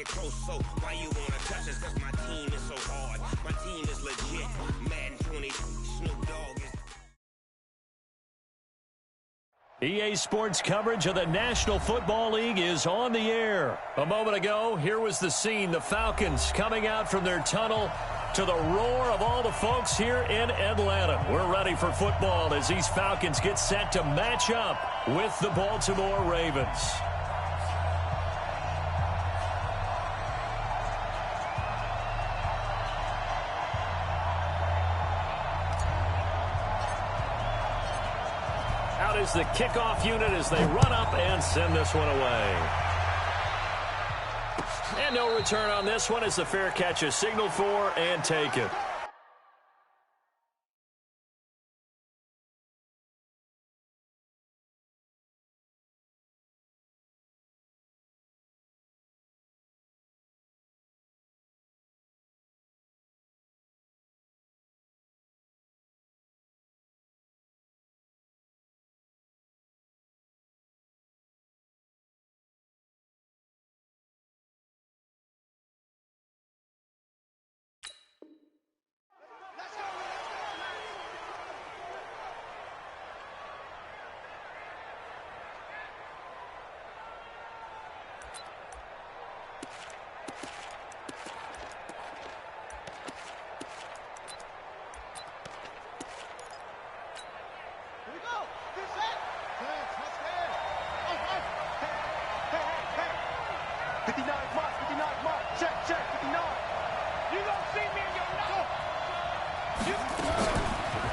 get close, so why you wanna touch us? Cause my team is so hard. My team is legit. Madden 20, Snoop Dogg is... EA Sports coverage of the National Football League is on the air. A moment ago, here was the scene. The Falcons coming out from their tunnel to the roar of all the folks here in Atlanta. We're ready for football as these Falcons get set to match up with the Baltimore Ravens. Out is the kickoff unit as they run up and send this one away. And no return on this one as the fair catch is signaled for and taken.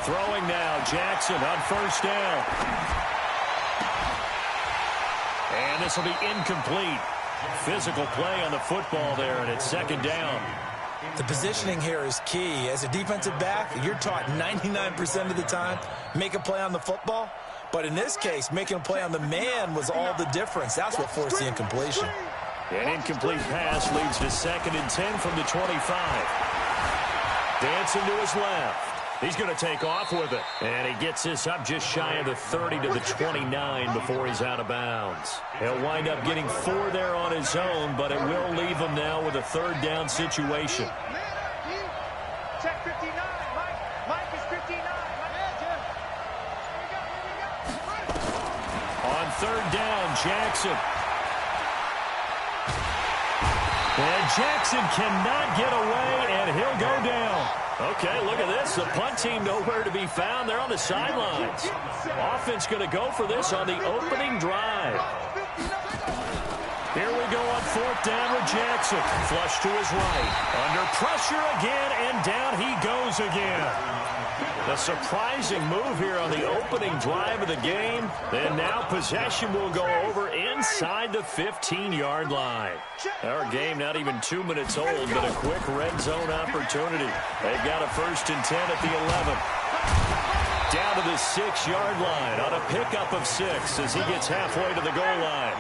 Throwing now, Jackson on first down. And this will be incomplete. Physical play on the football there, and it's second down. The positioning here is key. As a defensive back, you're taught 99% of the time, make a play on the football. But in this case, making a play on the man was all the difference. That's what forced the incompletion. An incomplete pass leads to 2nd and 10 from the 25. Dancing to his left. He's going to take off with it. And he gets this up just shy of the 30 to the 29 before he's out of bounds. He'll wind up getting 4 there on his own, but it will leave him now with a third down situation. Check 59. Mike is 59. On third down, Jackson. And Jackson cannot get away, and he'll go down. Okay, look at this. The punt team nowhere to be found. They're on the sidelines. Offense going to go for this on the opening drive. Here we go on 4th down with Jackson. Flush to his right. Under pressure again, and down he goes again. A surprising move here on the opening drive of the game. And now possession will go over inside the 15-yard line. Our game not even 2 minutes old, but a quick red zone opportunity. They've got a 1st and 10 at the 11. Down to the 6-yard line on a pickup of 6 as he gets halfway to the goal line.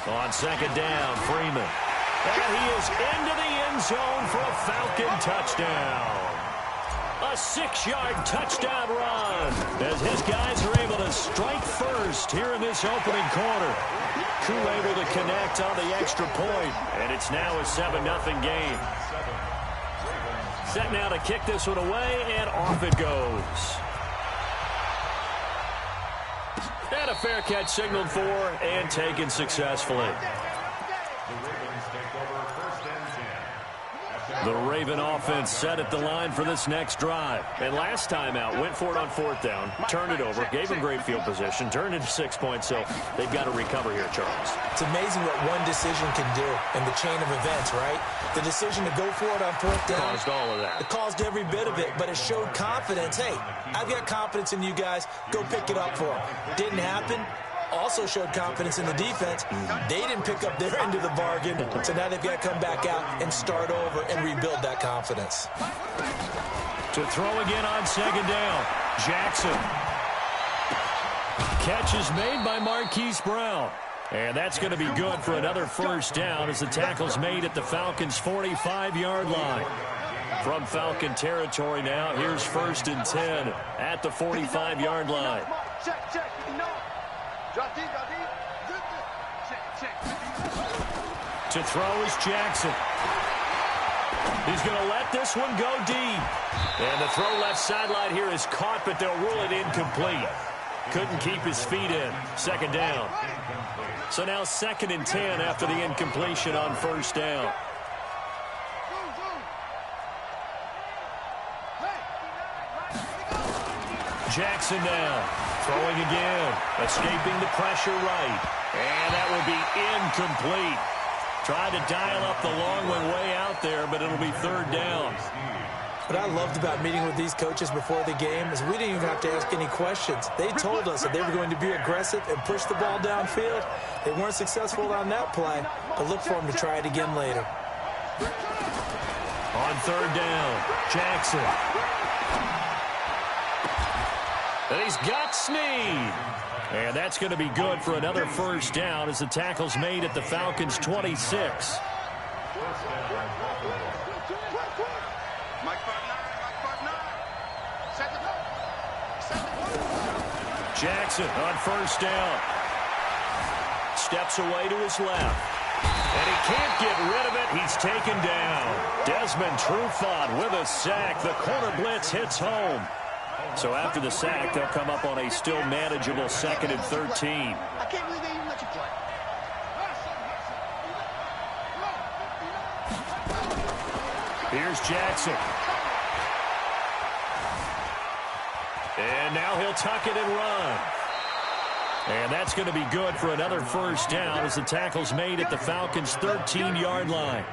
On 2nd down, Freeman. And he is into the end zone for a Falcon touchdown. A 6-yard touchdown run as his guys are able to strike first here in this opening quarter. Koo able to connect on the extra point, and it's now a 7-0 game. Set now to kick this one away, and off it goes. And a fair catch signaled for and taken successfully. The Raven offense set at the line for this next drive. And last time out, went for it on 4th down, turned it over, gave them great field position, turned into 6 points, so they've got to recover here, Charles. It's amazing what one decision can do in the chain of events, right? The decision to go for it on 4th down. Caused all of that. It caused every bit of it, but it showed confidence. Hey, I've got confidence in you guys. Go pick it up for them. Didn't happen. Also showed confidence in the defense. They didn't pick up their end of the bargain, so now they've got to come back out and start over and rebuild that confidence. To throw again on 2nd down, Jackson. Catch is made by Marquise Brown. And that's going to be good for another 1st down as the tackle's made at the Falcons' 45-yard line. From Falcon territory now, here's 1st and 10 at the 45-yard line. Check, check. Drop deep. Check. To throw is Jackson. He's going to let this one go deep. And the throw left sideline here is caught, but they'll rule it incomplete. Couldn't keep his feet in. 2nd down. So now 2nd and 10 after the incompletion on 1st down. Jackson now. Throwing again. Escaping the pressure right. And that will be incomplete. Tried to dial up the long one way out there, but it'll be 3rd down. What I loved about meeting with these coaches before the game is we didn't even have to ask any questions. They told us that they were going to be aggressive and push the ball downfield. They weren't successful on that play, but look for them to try it again later. On 3rd down, Jackson. And he's got Snead. And that's going to be good for another 1st down as the tackle's made at the Falcons' 26. Jackson on 1st down. Steps away to his left. And he can't get rid of it. He's taken down. Desmond Trufant with a sack. The corner blitz hits home. So after the sack, they'll come up on a still manageable 2nd and 13. I can't believe they even let you play. Here's Jackson. And now he'll tuck it and run. And that's going to be good for another 1st down as the tackle's made at the Falcons' 13-yard line.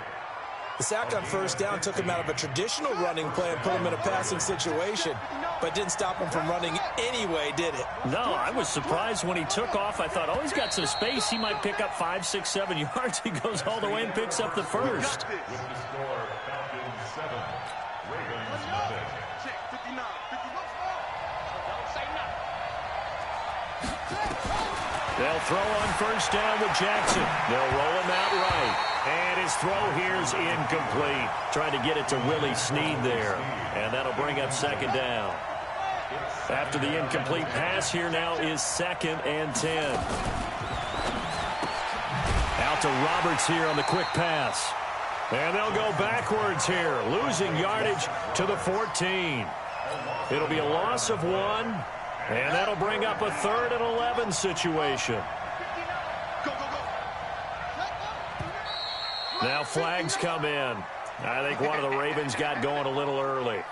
The sack on 1st down took him out of a traditional running play and put him in a passing situation, but didn't stop him from running anyway, did it? No, I was surprised when he took off. I thought, oh, he's got some space. He might pick up 5, 6, 7 yards. He goes all the way and picks up the 1st. They'll throw on 1st down with Jackson. They'll roll him out right. And his throw here's incomplete. Trying to get it to Willie Snead there. And that'll bring up 2nd down. After the incomplete pass, here now is 2nd and 10. Out to Roberts here on the quick pass. And they'll go backwards here, losing yardage to the 14. It'll be a loss of 1. And that'll bring up a 3rd and 11 situation. Now flags come in. I think one of the Ravens got going a little early.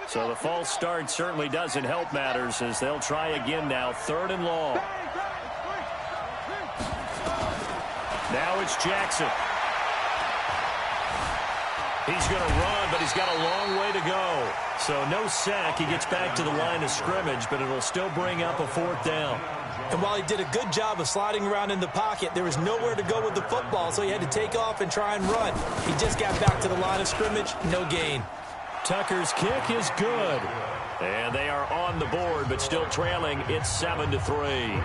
So the false start certainly doesn't help matters as they'll try again now. 3rd and long. Now it's Jackson. He's going to run, but he's got a long way to go. So no sack. He gets back to the line of scrimmage, but it'll still bring up a 4th down. And while he did a good job of sliding around in the pocket, there was nowhere to go with the football, so he had to take off and try and run. He just got back to the line of scrimmage, no gain. Tucker's kick is good. And they are on the board, but still trailing. It's 7-3.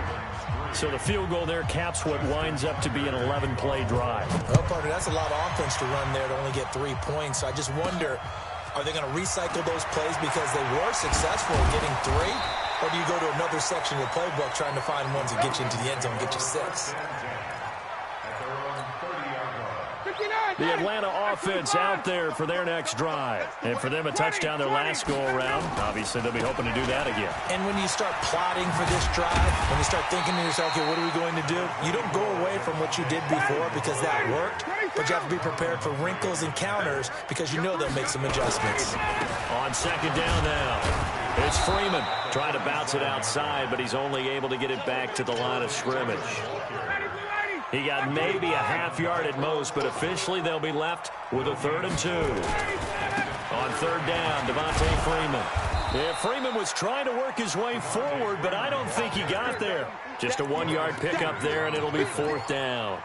So the field goal there caps what winds up to be an 11-play drive. Well, partner, that's a lot of offense to run there to only get 3 points. So I just wonder, are they going to recycle those plays because they were successful in getting 3? Or do you go to another section of the playbook trying to find ones that get you into the end zone and get you 6? The Atlanta offense out there for their next drive. And for them, a touchdown their last go-around. Obviously, they'll be hoping to do that again. And when you start plotting for this drive, when you start thinking to yourself, okay, what are we going to do? You don't go away from what you did before because that worked, but you have to be prepared for wrinkles and counters because you know they'll make some adjustments. On 2nd down now, it's Freeman trying to bounce it outside, but he's only able to get it back to the line of scrimmage. He got maybe a half yard at most, but officially they'll be left with a 3rd and 2. On 3rd down, Devontae Freeman. Yeah, Freeman was trying to work his way forward, but I don't think he got there. Just a 1-yard pickup there, and it'll be 4th down.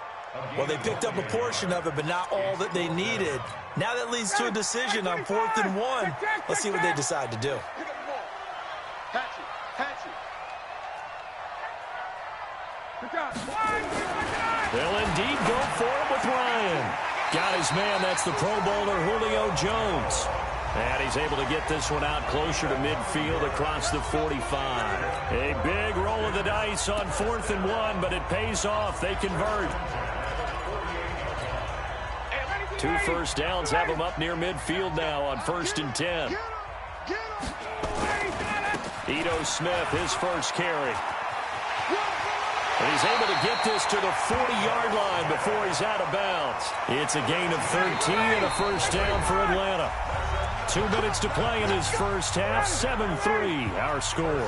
Well, they picked up a portion of it, but not all that they needed. Now that leads to a decision on 4th and 1. Let's see what they decide to do. indeed go for it with Ryan. Got his man. That's the Pro Bowler Julio Jones. And he's able to get this one out closer to midfield across the 45. A big roll of the dice on 4th and 1, but it pays off. They convert. 2 first downs have him up near midfield now on 1st and 10. Ito Smith, his first carry. And he's able to get this to the 40-yard line before he's out of bounds. It's a gain of 13 and a first down for Atlanta. 2 minutes to play in his first half. 7-3, our score.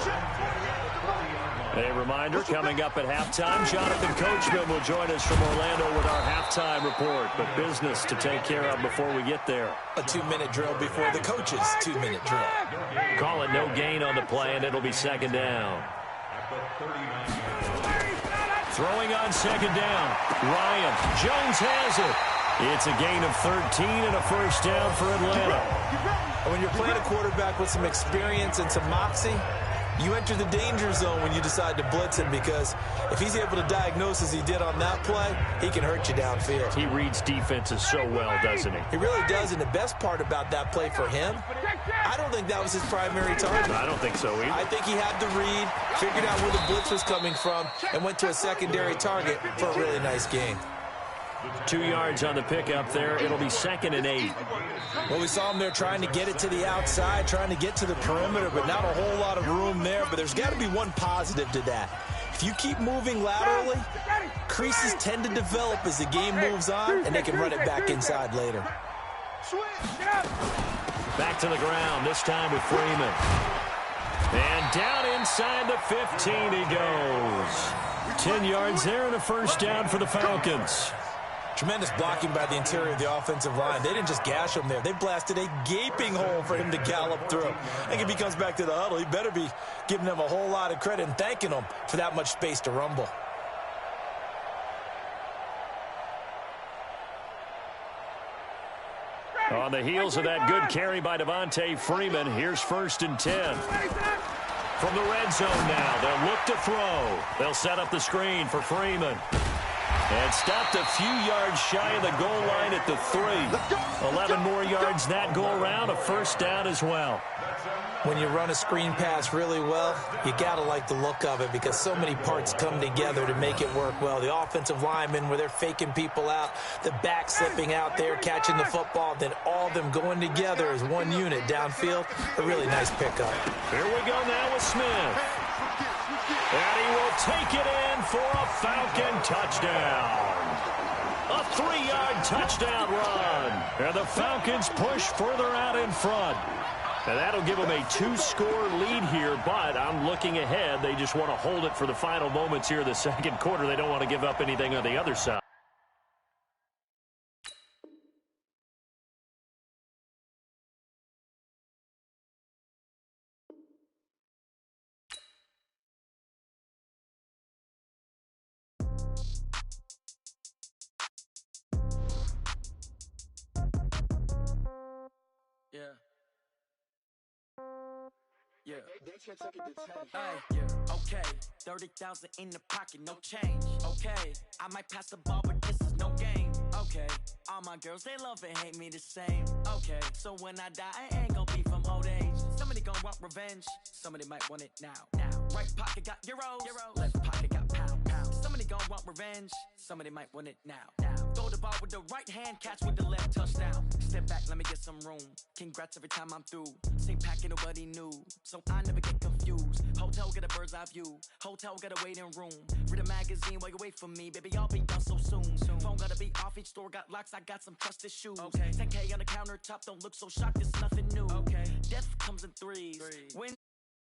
A reminder, coming up at halftime, Jonathan Coachman will join us from Orlando with our halftime report. But business to take care of before we get there. A 2-minute drill before the coach's 2-minute drill. Call it no gain on the play, and it'll be 2nd down. Throwing on 2nd down. Ryan. Jones has it. It's a gain of 13 and a first down for Atlanta. When you're playing a quarterback with some experience and some moxie, you enter the danger zone when you decide to blitz him, because if he's able to diagnose as he did on that play, he can hurt you downfield. He reads defenses so well, doesn't he? He really does, and the best part about that play for him, I don't think that was his primary target. I don't think so either. I think he had the read, figured out where the blitz was coming from, and went to a secondary target for a really nice gain. 2 yards on the pickup there. It'll be 2nd and 8. Well, we saw him there trying to get it to the outside, trying to get to the perimeter, but not a whole lot of room there. But there's got to be one positive to that. If you keep moving laterally, creases tend to develop as the game moves on, and they can run it back inside later. Back to the ground, this time with Freeman. And down inside the 15 he goes. 10 yards there and a first down for the Falcons. Tremendous blocking by the interior of the offensive line. They didn't just gash him there. They blasted a gaping hole for him to gallop through. I think if he comes back to the huddle, he better be giving them a whole lot of credit and thanking them for that much space to rumble. On the heels of that good carry by Devontae Freeman, here's 1st and 10. From the red zone now, they'll look to throw. They'll set up the screen for Freeman. And stopped a few yards shy of the goal line at the 3. 11 more yards that go around, a first down as well. When you run a screen pass really well, you got to like the look of it, because so many parts come together to make it work well. The offensive linemen, where they're faking people out, the back slipping out there, catching the football, then all of them going together as one unit downfield. A really nice pickup. Here we go now with Smith. And he will take it in for a Falcon touchdown. A 3-yard touchdown run. And the Falcons push further out in front. And that'll give them a 2-score lead here, but I'm looking ahead. They just want to hold it for the final moments here of the 2nd quarter. They don't want to give up anything on the other side. Okay, 30,000 in the pocket, no change. Okay, I might pass the ball, but this is no game. Okay, all my girls, they love and hate me the same. Okay, so when I die, I ain't gonna be from old age. Somebody gonna want revenge, somebody might want it now. Right pocket got euros, left pocket got pounds. Somebody gonna want revenge, somebody might want it now. Throw the ball with the right hand, catch with the left, touchdown. Step back, let me get some room. Congrats every time I'm through. Same packet, nobody knew, so I never get confused. Hotel get a bird's eye view. Hotel got a waiting room. Read a magazine while you wait for me, baby. I'll be done so soon. Phone gotta be off. Each store got locks. I got some trusted shoes. Okay. 10K on the countertop. Don't look so shocked. It's nothing new. Okay. Death comes in threes. When